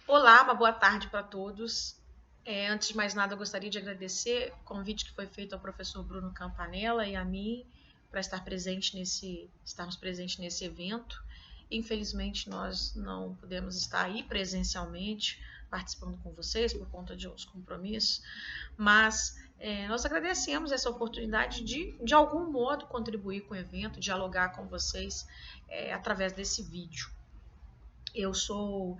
Olá, uma boa tarde para todos. Antes de mais nada, eu gostaria de agradecer o convite que foi feito ao professor Bruno Campanella e a mim para estarmos presentes nesse evento. Infelizmente, nós não pudemos estar aí presencialmente participando com vocês por conta de outros compromissos, mas nós agradecemos essa oportunidade de algum modo, contribuir com o evento, dialogar com vocês através desse vídeo. Eu sou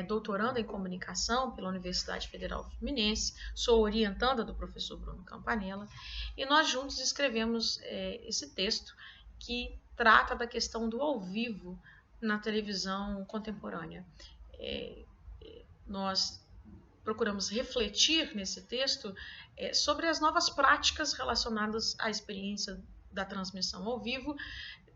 doutoranda em comunicação pela Universidade Federal Fluminense, sou orientanda do professor Bruno Campanella e nós juntos escrevemos esse texto que trata da questão do ao vivo na televisão contemporânea. Nós procuramos refletir nesse texto sobre as novas práticas relacionadas à experiência da transmissão ao vivo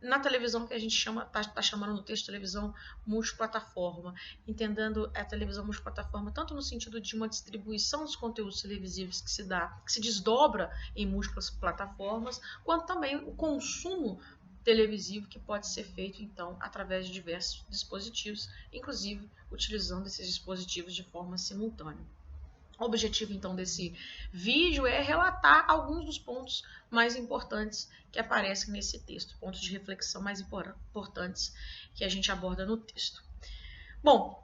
na televisão que a gente está chamando no texto de televisão multiplataforma, entendendo a televisão multiplataforma tanto no sentido de uma distribuição dos conteúdos televisivos que se desdobra em múltiplas plataformas, quanto também o consumo televisivo que pode ser feito então através de diversos dispositivos, inclusive utilizando esses dispositivos de forma simultânea. O objetivo, então, desse vídeo é relatar alguns dos pontos mais importantes que aparecem nesse texto, pontos de reflexão mais importantes que a gente aborda no texto. Bom,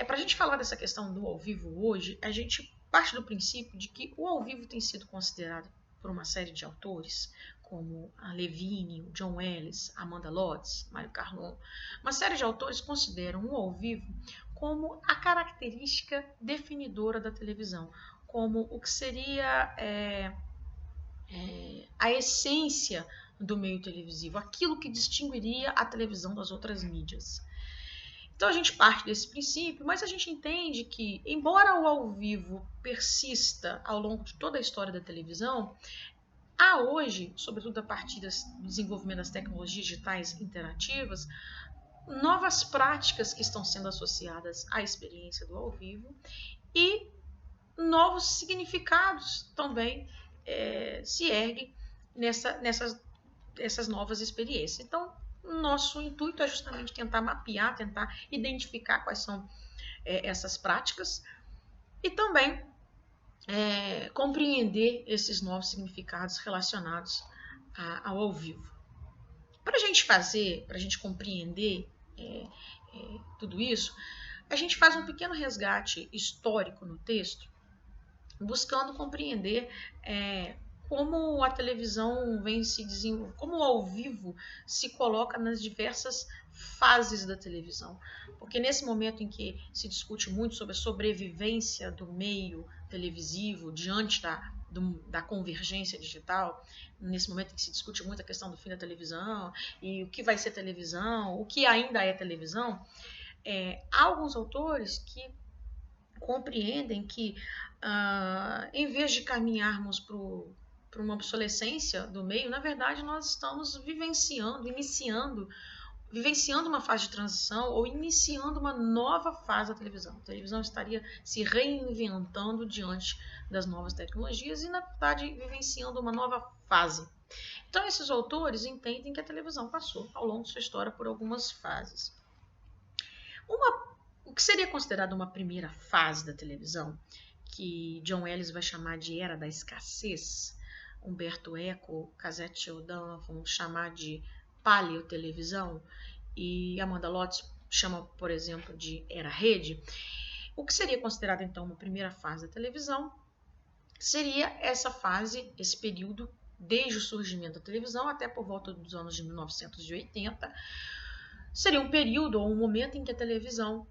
para a gente falar dessa questão do ao vivo hoje, a gente parte do princípio de que o ao vivo tem sido considerado por uma série de autores, como a Levine, John Ellis, Amanda Lotz, Mário Carlon, uma série de autores consideram o ao vivo como a característica definidora da televisão, como o que seria a essência do meio televisivo, aquilo que distinguiria a televisão das outras mídias. Então a gente parte desse princípio, mas a gente entende que, embora o ao vivo persista ao longo de toda a história da televisão, há hoje, sobretudo a partir do desenvolvimento das tecnologias digitais interativas, novas práticas que estão sendo associadas à experiência do ao vivo e novos significados também se erguem nessas novas experiências. Então, nosso intuito é justamente tentar mapear, tentar identificar quais são essas práticas e também compreender esses novos significados relacionados ao vivo. Para a gente compreender tudo isso, a gente faz um pequeno resgate histórico no texto, buscando compreender como a televisão vem se desenvolvendo, como o ao vivo se coloca nas diversas fases da televisão. Porque nesse momento em que se discute muito sobre a sobrevivência do meio televisivo diante da convergência digital, nesse momento em que se discute muito a questão do fim da televisão e o que vai ser televisão, o que ainda é televisão, há alguns autores que compreendem que, em vez de caminharmos para uma obsolescência do meio, na verdade nós estamos vivenciando uma fase de transição ou iniciando uma nova fase da televisão. A televisão estaria se reinventando diante das novas tecnologias e, na verdade, vivenciando uma nova fase. Então, esses autores entendem que a televisão passou, ao longo de sua história, por algumas fases. O que seria considerado uma primeira fase da televisão, que John Ellis vai chamar de Era da Escassez, Humberto Eco, Casette Jordan vão chamar de paleotelevisão e Amanda Lotz chama, por exemplo, de Era Rede. O que seria considerado, então, uma primeira fase da televisão seria essa fase, esse período, desde o surgimento da televisão até por volta dos anos de 1980, seria um período ou um momento em que a televisão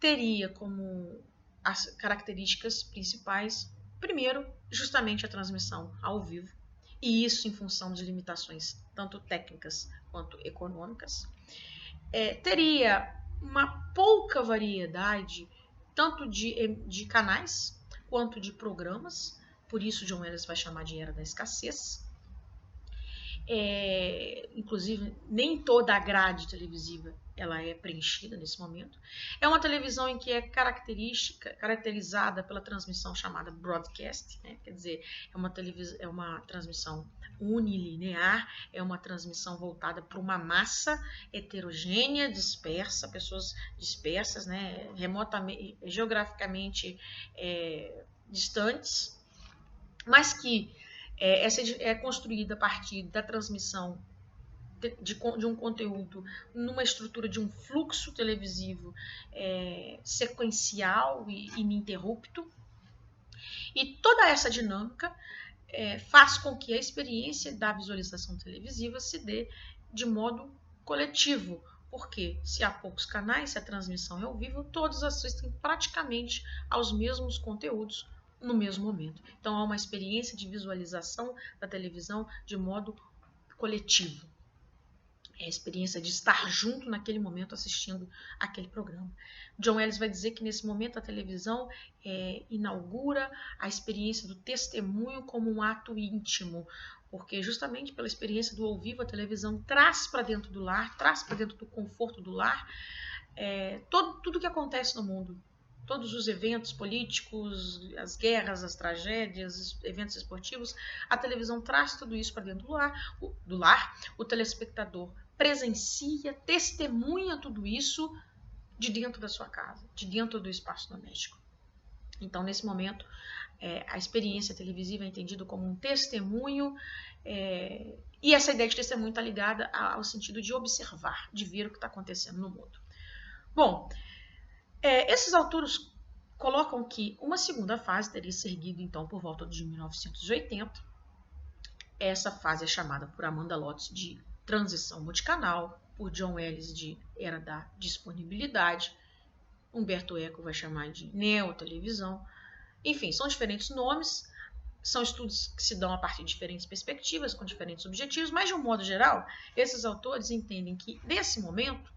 teria como as características principais, primeiro, justamente a transmissão ao vivo, e isso em função de limitações tanto técnicas quanto econômicas. Teria uma pouca variedade tanto de canais quanto de programas, por isso John Ellis vai chamar de Era da Escassez. Inclusive, nem toda a grade televisiva ela é preenchida nesse momento. É uma televisão em que é caracterizada pela transmissão chamada broadcast, né? Quer dizer, é uma transmissão unilinear, é uma transmissão voltada para uma massa heterogênea, dispersa, pessoas dispersas, né, remotamente, geograficamente distantes, mas que essa é construída a partir da transmissão de um conteúdo numa estrutura de um fluxo televisivo sequencial e ininterrupto. E toda essa dinâmica faz com que a experiência da visualização televisiva se dê de modo coletivo, porque se há poucos canais, se a transmissão é ao vivo, todos assistem praticamente aos mesmos conteúdos no mesmo momento. Então há uma experiência de visualização da televisão de modo coletivo. É a experiência de estar junto naquele momento assistindo aquele programa. John Ellis vai dizer que nesse momento a televisão inaugura a experiência do testemunho como um ato íntimo, porque justamente pela experiência do ao vivo a televisão traz para dentro do lar, traz para dentro do conforto do lar tudo que acontece no mundo. Todos os eventos políticos, as guerras, as tragédias, os eventos esportivos, a televisão traz tudo isso para dentro do lar. O telespectador presencia, testemunha tudo isso de dentro da sua casa, de dentro do espaço doméstico. Então, nesse momento, a experiência televisiva é entendida como um testemunho, e essa ideia de testemunho está ligada ao sentido de observar, de ver o que está acontecendo no mundo. Bom, esses autores colocam que uma segunda fase teria se erguido, então, por volta de 1980. Essa fase é chamada por Amanda Lotz de transição multicanal, por John Ellis de era da disponibilidade, Humberto Eco vai chamar de neotelevisão. Enfim, são diferentes nomes, são estudos que se dão a partir de diferentes perspectivas, com diferentes objetivos, mas de um modo geral, esses autores entendem que nesse momento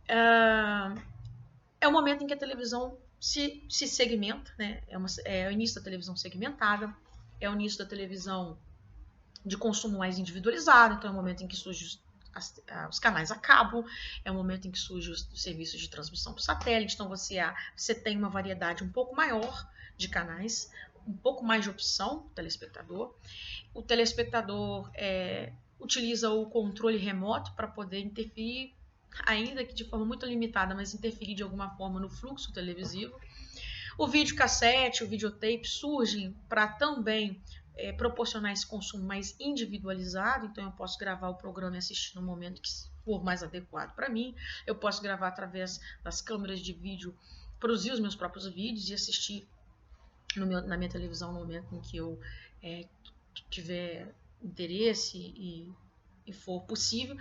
é o momento em que a televisão se segmenta, né? É o início da televisão segmentada, é o início da televisão de consumo mais individualizado, então é o momento em que surgem os canais a cabo, é o momento em que surgem os serviços de transmissão por satélite, então você tem uma variedade um pouco maior de canais, um pouco mais de opção, telespectador. O telespectador utiliza o controle remoto para poder interferir, ainda que de forma muito limitada, mas interferir de alguma forma no fluxo televisivo. O videocassete, o videotape surgem para também proporcionar esse consumo mais individualizado, então eu posso gravar o programa e assistir no momento que for mais adequado para mim, eu posso gravar através das câmeras de vídeo, produzir os meus próprios vídeos e assistir na minha televisão no momento em que eu tiver interesse e for possível.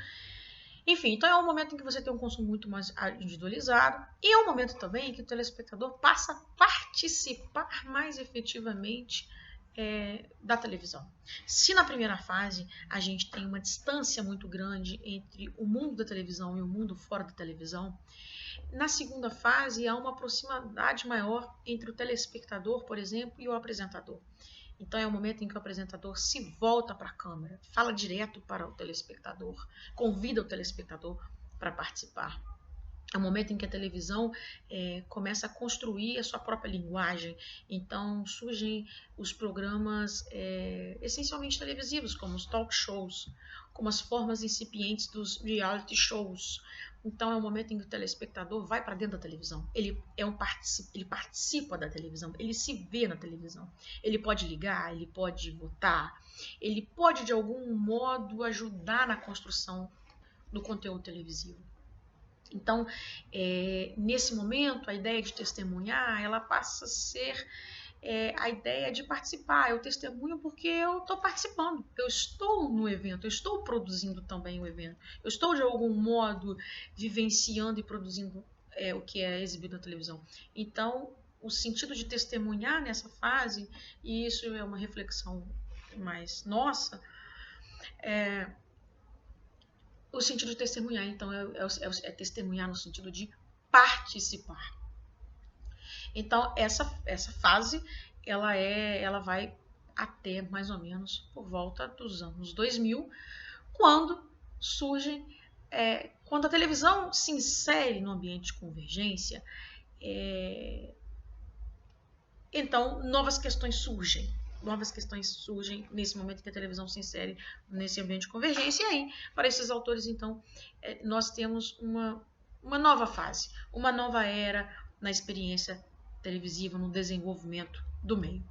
Enfim, então é um momento em que você tem um consumo muito mais individualizado e é um momento também em que o telespectador passa a participar mais efetivamente da televisão. Se na primeira fase a gente tem uma distância muito grande entre o mundo da televisão e o mundo fora da televisão, na segunda fase há uma proximidade maior entre o telespectador, por exemplo, e o apresentador. Então é o momento em que o apresentador se volta para a câmera, fala direto para o telespectador, convida o telespectador para participar. É o momento em que a televisão começa a construir a sua própria linguagem. Então surgem os programas essencialmente televisivos, como os talk shows, como as formas incipientes dos reality shows. Então é o momento em que o telespectador vai para dentro da televisão. Ele participa da televisão, ele se vê na televisão. Ele pode ligar, ele pode votar, ele pode de algum modo ajudar na construção do conteúdo televisivo. Então, nesse momento, a ideia de testemunhar, ela passa a ser a ideia de participar. Eu testemunho porque eu estou participando, eu estou no evento, eu estou produzindo também o evento, eu estou de algum modo vivenciando e produzindo o que é exibido na televisão. Então, o sentido de testemunhar nessa fase, e isso é uma reflexão mais nossa, o sentido de testemunhar, então, é testemunhar no sentido de participar. Então, essa fase, ela vai até mais ou menos por volta dos anos 2000, quando quando a televisão se insere no ambiente de convergência, então novas questões surgem. novas questões surgem nesse momento que a televisão se insere nesse ambiente de convergência. E aí, para esses autores, então, nós temos uma nova fase, uma nova era na experiência televisiva, no desenvolvimento do meio.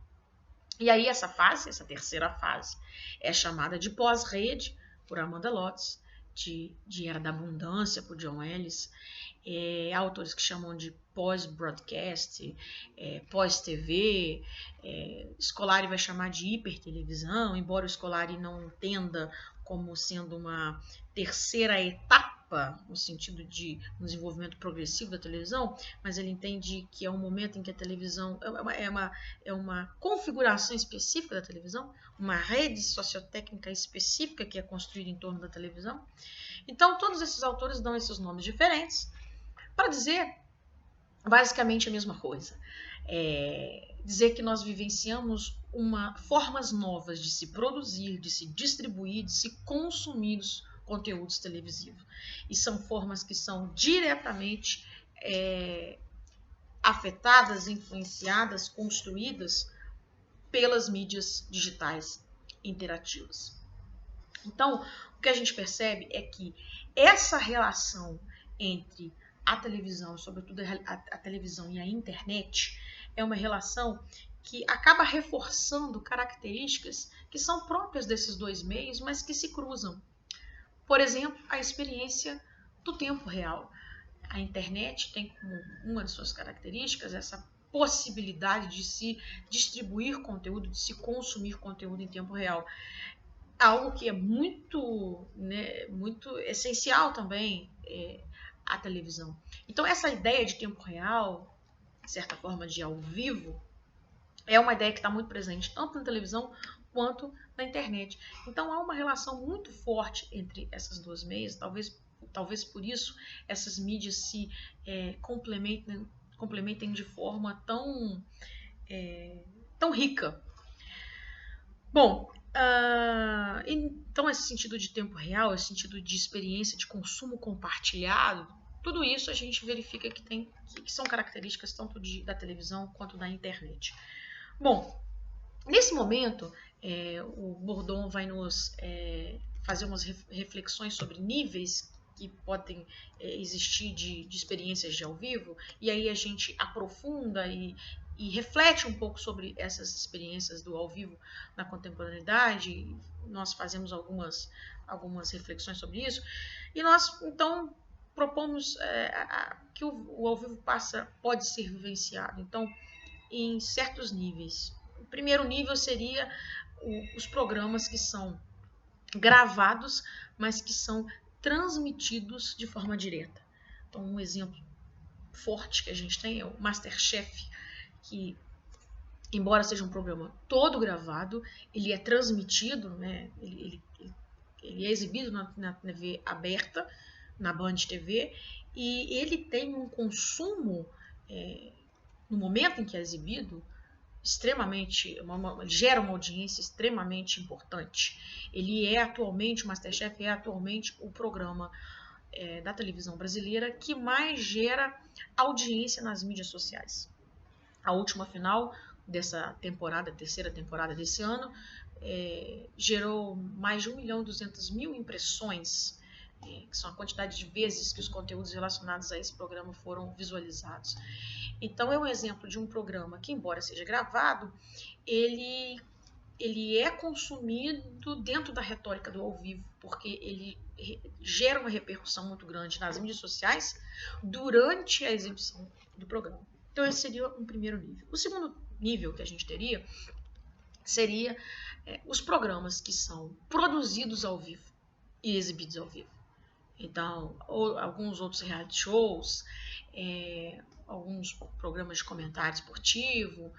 E aí essa fase, essa terceira fase, é chamada de pós-rede, por Amanda Lotz, de Era da Abundância, por John Ellis, autores que chamam de pós-broadcast, pós-TV, Scolari vai chamar de hipertelevisão, embora o Scolari não entenda como sendo uma terceira etapa, no sentido de um desenvolvimento progressivo da televisão, mas ele entende que é um momento em que a televisão é uma configuração específica da televisão, uma rede sociotécnica específica que é construída em torno da televisão. Então, todos esses autores dão esses nomes diferentes para dizer basicamente a mesma coisa. Dizer que nós vivenciamos formas novas de se produzir, de se distribuir, de se consumir os conteúdos televisivos. E são formas que são diretamente afetadas, influenciadas, construídas pelas mídias digitais interativas. Então, o que a gente percebe é que essa relação entre a televisão, sobretudo a televisão e a internet, é uma relação que acaba reforçando características que são próprias desses dois meios, mas que se cruzam. Por exemplo, a experiência do tempo real. A internet tem como uma de suas características essa possibilidade de se distribuir conteúdo, de se consumir conteúdo em tempo real. Algo que é muito essencial também à televisão. Então, essa ideia de tempo real, de certa forma de ao vivo, é uma ideia que está muito presente tanto na televisão quanto na internet. Então, há uma relação muito forte entre essas duas meias, talvez por isso essas mídias se complementem de forma tão rica. Bom, então esse sentido de tempo real, esse sentido de experiência de consumo compartilhado, tudo isso a gente verifica que são características tanto da televisão quanto da internet. Bom, nesse momento, o Bourdon vai nos fazer umas reflexões sobre níveis que podem existir de experiências de ao vivo, e aí a gente aprofunda e reflete um pouco sobre essas experiências do ao vivo na contemporaneidade. Nós fazemos algumas reflexões sobre isso, e nós, então, propomos que o ao vivo pode ser vivenciado, então, em certos níveis. O primeiro nível seria os programas que são gravados, mas que são transmitidos de forma direta. Então, um exemplo forte que a gente tem é o MasterChef, que, embora seja um programa todo gravado, ele é transmitido, né? Ele é exibido na TV aberta, na Band TV, e ele tem um consumo, no momento em que é exibido, gera uma audiência extremamente importante. O MasterChef é atualmente o programa da televisão brasileira que mais gera audiência nas mídias sociais. A última final dessa temporada, a terceira temporada desse ano, gerou mais de 1.200.000 impressões, que são a quantidade de vezes que os conteúdos relacionados a esse programa foram visualizados. Então, é um exemplo de um programa que, embora seja gravado, ele é consumido dentro da retórica do ao vivo, porque ele gera uma repercussão muito grande nas mídias sociais durante a exibição do programa. Então, esse seria um primeiro nível. O segundo nível que a gente teria seria os programas que são produzidos ao vivo e exibidos ao vivo. Então, alguns outros reality shows, alguns programas de comentário esportivo,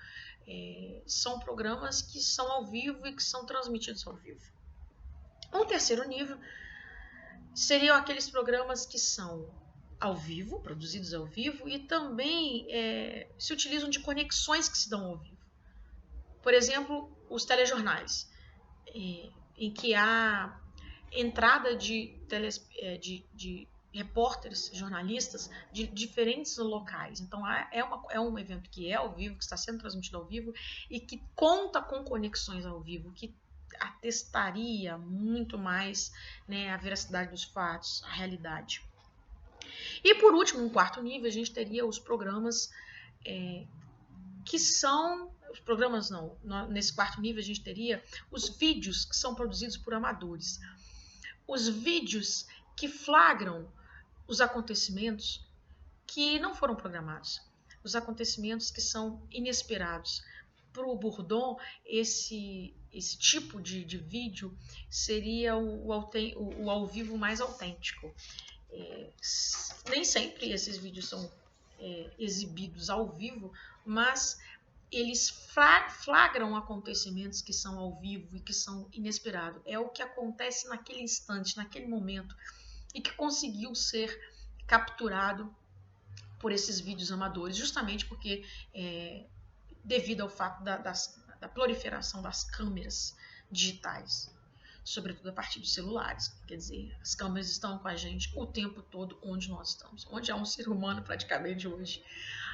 são programas que são ao vivo e que são transmitidos ao vivo. O terceiro nível seriam aqueles programas que são ao vivo, produzidos ao vivo, e também se utilizam de conexões que se dão ao vivo. Por exemplo, os telejornais, em que há entrada de repórteres, jornalistas de diferentes locais. Então é um evento que é ao vivo, que está sendo transmitido ao vivo e que conta com conexões ao vivo, que atestaria muito mais, né, a veracidade dos fatos, a realidade. E por último, no quarto nível, a gente teria os programas que são... Os programas não. Nesse quarto nível, a gente teria os vídeos que são produzidos por amadores. Os vídeos que flagram os acontecimentos que não foram programados. Os acontecimentos que são inesperados. Para o Bourdon, esse tipo de vídeo seria o ao vivo mais autêntico. Nem sempre esses vídeos são exibidos ao vivo, mas eles flagram acontecimentos que são ao vivo e que são inesperados. É o que acontece naquele instante, naquele momento, e que conseguiu ser capturado por esses vídeos amadores, justamente porque devido ao fato da proliferação das câmeras digitais, sobretudo a partir dos celulares. Quer dizer, as câmeras estão com a gente o tempo todo onde nós estamos. Onde há um ser humano, praticamente hoje,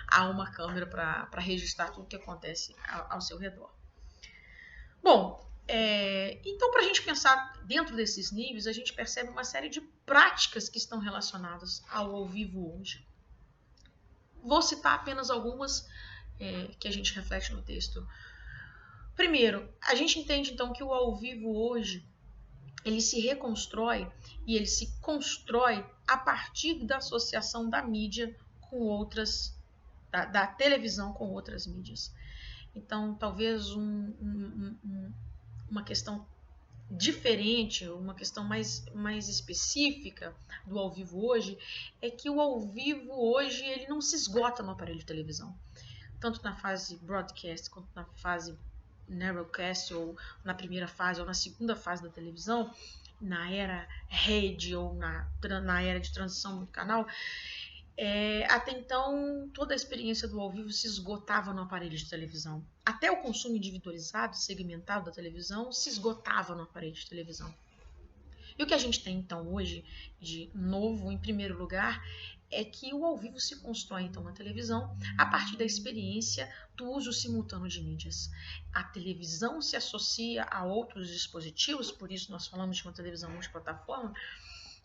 há uma câmera para registrar tudo o que acontece ao seu redor. Bom, então, para a gente pensar dentro desses níveis, a gente percebe uma série de práticas que estão relacionadas ao vivo hoje. Vou citar apenas algumas que a gente reflete no texto. Primeiro, a gente entende então que o ao vivo hoje ele se reconstrói e ele se constrói a partir da associação da mídia com outras, da televisão com outras mídias. Então, talvez uma questão diferente, uma questão mais específica do ao vivo hoje, é que o ao vivo hoje ele não se esgota no aparelho de televisão. Tanto na fase broadcast quanto na fase narrowcast, ou na primeira fase ou na segunda fase da televisão, na era rede ou na era de transição do canal, até então toda a experiência do ao vivo se esgotava no aparelho de televisão. Até o consumo individualizado, segmentado da televisão, se esgotava no aparelho de televisão. E o que a gente tem então hoje de novo, em primeiro lugar, é que o ao vivo se constrói então na televisão a partir da experiência do uso simultâneo de mídias. A televisão se associa a outros dispositivos, por isso nós falamos de uma televisão multiplataforma.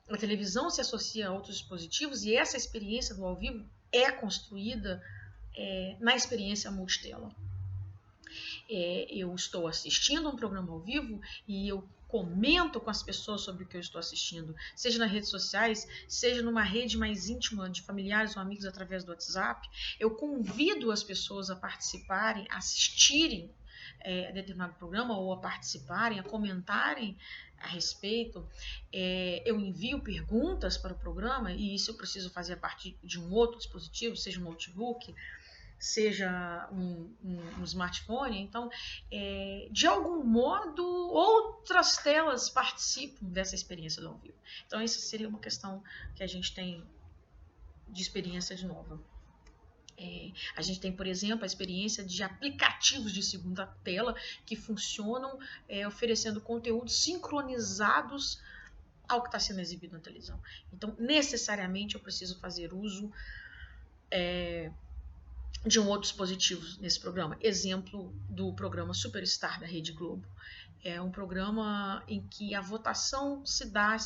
A televisão se associa a outros dispositivos e essa experiência do ao vivo é construída na experiência multitela. Eu estou assistindo um programa ao vivo e eu comento com as pessoas sobre o que eu estou assistindo, seja nas redes sociais, seja numa rede mais íntima de familiares ou amigos através do WhatsApp. Eu convido as pessoas a participarem, a assistirem a determinado programa ou a participarem, a comentarem a respeito. Eu envio perguntas para o programa e isso eu preciso fazer a partir de um outro dispositivo, seja um notebook, seja um smartphone. Então, de algum modo, outras telas participam dessa experiência do ao vivo. Então, essa seria uma questão que a gente tem de experiência de nova. A gente tem, por exemplo, a experiência de aplicativos de segunda tela que funcionam oferecendo conteúdos sincronizados ao que está sendo exibido na televisão. Então, necessariamente, eu preciso fazer uso de um outro dispositivo nesse programa. Exemplo do programa Superstar da Rede Globo. É um programa em que a votação se dá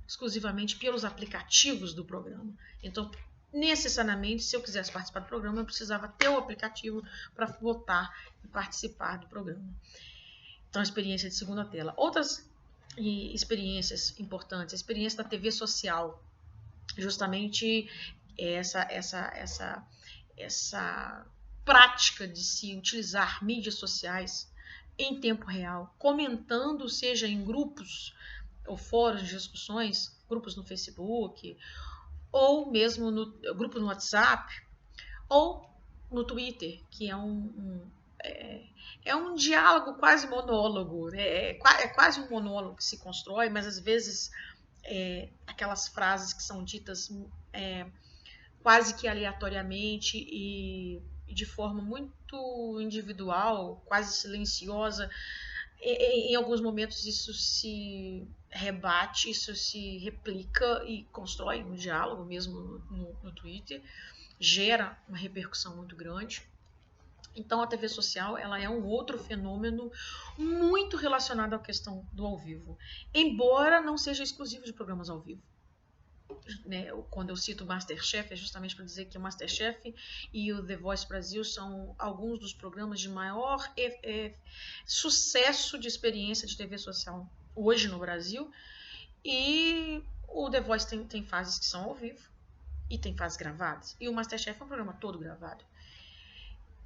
exclusivamente pelos aplicativos do programa. Então, necessariamente, se eu quisesse participar do programa, eu precisava ter o aplicativo para votar e participar do programa. Então, a experiência de segunda tela. Outras experiências importantes, a experiência da TV social. Justamente essa prática de se utilizar mídias sociais em tempo real, comentando, seja em grupos ou fóruns de discussões, grupos no Facebook, ou mesmo grupo no WhatsApp, ou no Twitter, que é um diálogo quase monólogo, é quase um monólogo que se constrói, mas às vezes aquelas frases que são ditas quase que aleatoriamente e de forma muito individual, quase silenciosa. Em alguns momentos isso rebate, isso se replica e constrói um diálogo mesmo no Twitter, gera uma repercussão muito grande. Então a TV social ela é um outro fenômeno muito relacionado à questão do ao vivo, embora não seja exclusivo de programas ao vivo. Né, quando eu cito o Masterchef, é justamente para dizer que o Masterchef e o The Voice Brasil são alguns dos programas de maior sucesso de experiência de TV social hoje no Brasil. E o The Voice tem fases que são ao vivo e tem fases gravadas. E o Masterchef é um programa todo gravado.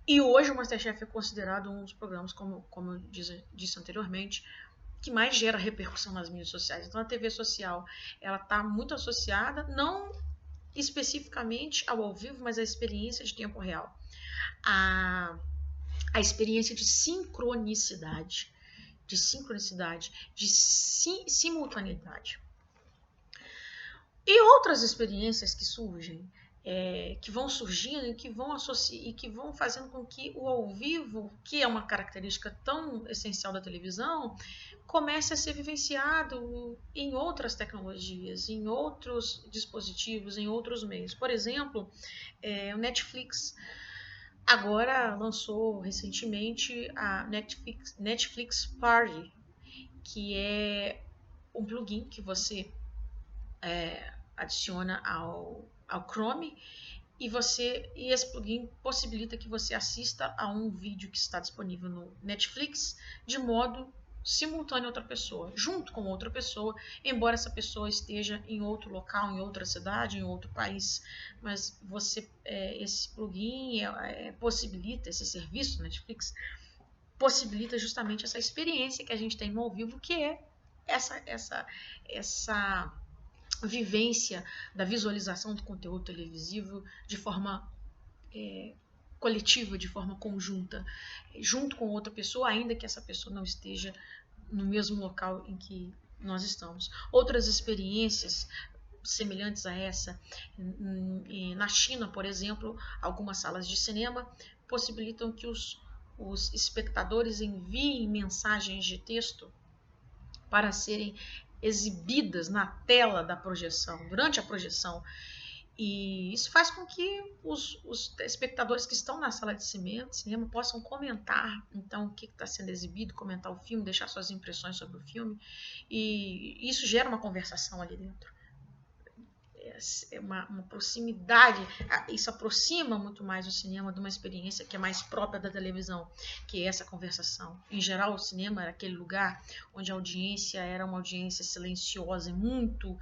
E hoje o Masterchef é considerado um dos programas, como eu disse anteriormente, que mais gera repercussão nas mídias sociais. Então a TV social ela está muito associada, não especificamente ao vivo, mas à experiência de tempo real. A experiência de sincronicidade, de simultaneidade. E outras experiências que surgem, que vão surgindo e que vão fazendo com que o ao vivo, que é uma característica tão essencial da televisão, comece a ser vivenciado em outras tecnologias, em outros dispositivos, em outros meios. Por exemplo, o Netflix agora lançou recentemente a Netflix Party, que é um plugin que você adiciona ao Chrome e esse plugin possibilita que você assista a um vídeo que está disponível no Netflix de modo simultâneo a outra pessoa, junto com outra pessoa, embora essa pessoa esteja em outro local, em outra cidade, em outro país. Mas esse plugin possibilita, esse serviço do Netflix possibilita justamente essa experiência que a gente tem no ao vivo, que é essa vivência da visualização do conteúdo televisivo de forma coletiva, de forma conjunta, junto com outra pessoa, ainda que essa pessoa não esteja no mesmo local em que nós estamos. Outras experiências semelhantes a essa, na China, por exemplo, algumas salas de cinema possibilitam que os espectadores enviem mensagens de texto para serem exibidas na tela da projeção, durante a projeção. E isso faz com que os espectadores que estão na sala de cinema possam comentar então o que está sendo exibido, comentar o filme, deixar suas impressões sobre o filme. E isso gera uma conversação ali dentro. É uma proximidade, isso aproxima muito mais o cinema de uma experiência que é mais própria da televisão, que é essa conversação. Em geral, o cinema era aquele lugar onde a audiência era uma audiência silenciosa e muito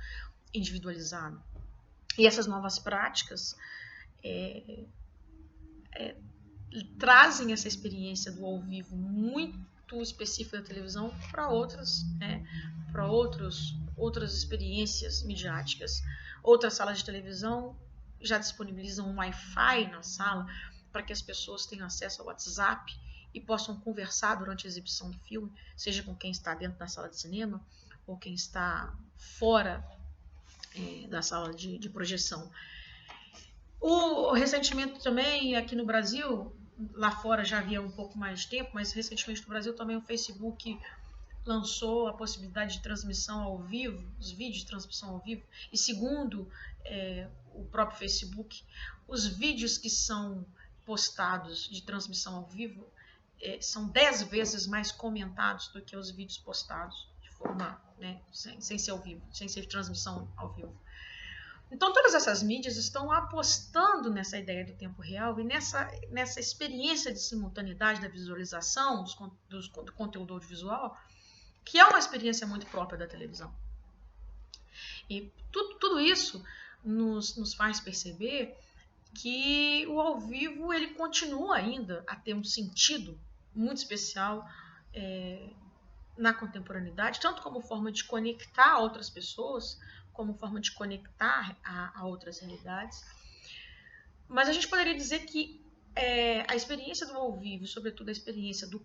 individualizada. E essas novas práticas trazem essa experiência do ao vivo muito específica da televisão para outras experiências midiáticas. Outras salas de televisão já disponibilizam um Wi-Fi na sala para que as pessoas tenham acesso ao WhatsApp e possam conversar durante a exibição do filme, seja com quem está dentro da sala de cinema ou quem está fora da sala de projeção. Recentemente também, aqui no Brasil, lá fora já havia um pouco mais de tempo, mas recentemente no Brasil também o Facebook lançou a possibilidade de transmissão ao vivo, os vídeos de transmissão ao vivo, e segundo o próprio Facebook, os vídeos que são postados de transmissão ao vivo são 10 vezes mais comentados do que os vídeos postados de forma, sem ser ao vivo, sem ser transmissão ao vivo. Então todas essas mídias estão apostando nessa ideia do tempo real e nessa experiência de simultaneidade da visualização do conteúdo audiovisual, que é uma experiência muito própria da televisão. E tudo isso nos faz perceber que o ao vivo ele continua ainda a ter um sentido muito especial na contemporaneidade, tanto como forma de conectar outras pessoas, como forma de conectar a outras realidades. Mas a gente poderia dizer que a experiência do ao vivo, sobretudo a experiência do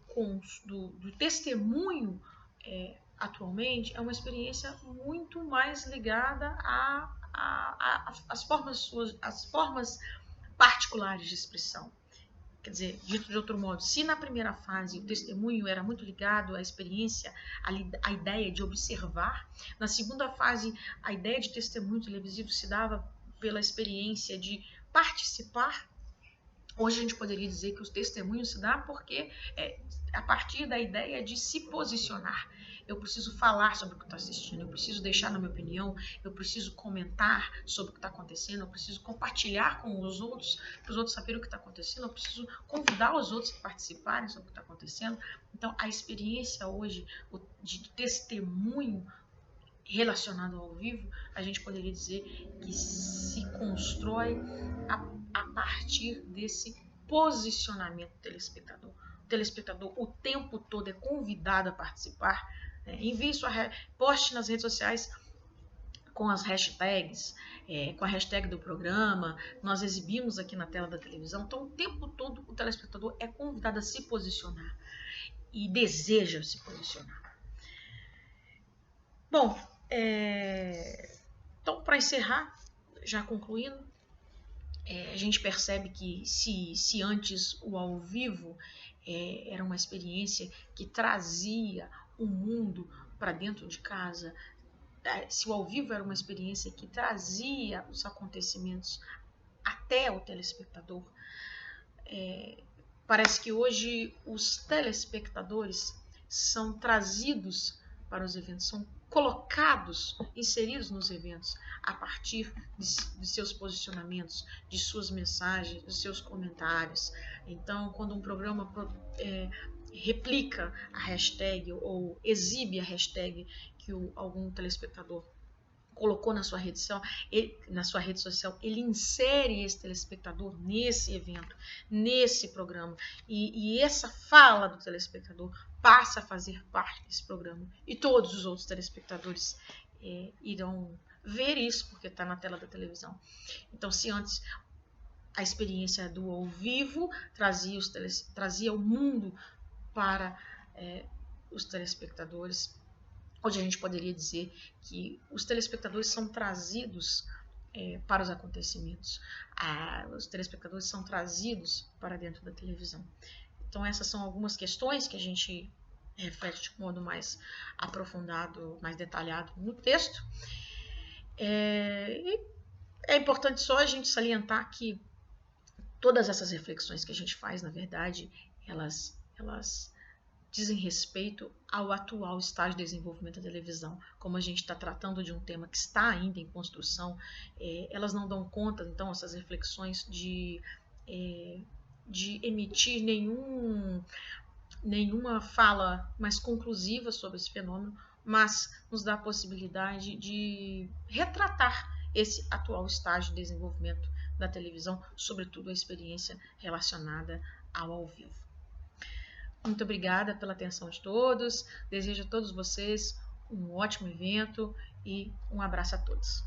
testemunho atualmente, é uma experiência muito mais ligada às formas particulares de expressão. Quer dizer, dito de outro modo, se na primeira fase o testemunho era muito ligado à experiência, à ideia de observar, na segunda fase a ideia de testemunho televisivo se dava pela experiência de participar. Hoje a gente poderia dizer que os testemunhos se dá porque a partir da ideia de se posicionar. Eu preciso falar sobre o que estou assistindo, eu preciso deixar na minha opinião, eu preciso comentar sobre o que está acontecendo, eu preciso compartilhar com os outros, para os outros saberem o que está acontecendo, eu preciso convidar os outros a participarem sobre o que está acontecendo. Então, a experiência hoje de testemunho relacionado ao vivo, a gente poderia dizer que se constrói a partir desse posicionamento do telespectador. O telespectador o tempo todo é convidado a participar. Envie poste nas redes sociais com as hashtags, com a hashtag do programa, nós exibimos aqui na tela da televisão. Então, o tempo todo o telespectador é convidado a se posicionar e deseja se posicionar. Bom, então, para encerrar, já concluindo, a gente percebe que se antes o ao vivo era uma experiência que trazia o mundo para dentro de casa, se o ao vivo era uma experiência que trazia os acontecimentos até o telespectador, parece que hoje os telespectadores são trazidos para os eventos, são colocados, inseridos nos eventos a partir de seus posicionamentos, de suas mensagens, de seus comentários. Então, quando um programa replica a hashtag ou exibe a hashtag que algum telespectador colocou na sua rede social, ele insere esse telespectador nesse evento, nesse programa, e essa fala do telespectador passa a fazer parte desse programa, e todos os outros telespectadores irão ver isso, porque está na tela da televisão. Então, se antes a experiência do ao vivo trazia o mundo para os telespectadores, hoje a gente poderia dizer que os telespectadores são trazidos para os acontecimentos. Os telespectadores são trazidos para dentro da televisão. Então, essas são algumas questões que a gente reflete de modo mais aprofundado, mais detalhado no texto. E é importante só a gente salientar que todas essas reflexões que a gente faz, na verdade, elas dizem respeito ao atual estágio de desenvolvimento da televisão. Como a gente está tratando de um tema que está ainda em construção, elas não dão conta, então, essas reflexões de emitir nenhuma fala mais conclusiva sobre esse fenômeno, mas nos dá a possibilidade de retratar esse atual estágio de desenvolvimento da televisão, sobretudo a experiência relacionada ao vivo. Muito obrigada pela atenção de todos, desejo a todos vocês um ótimo evento e um abraço a todos.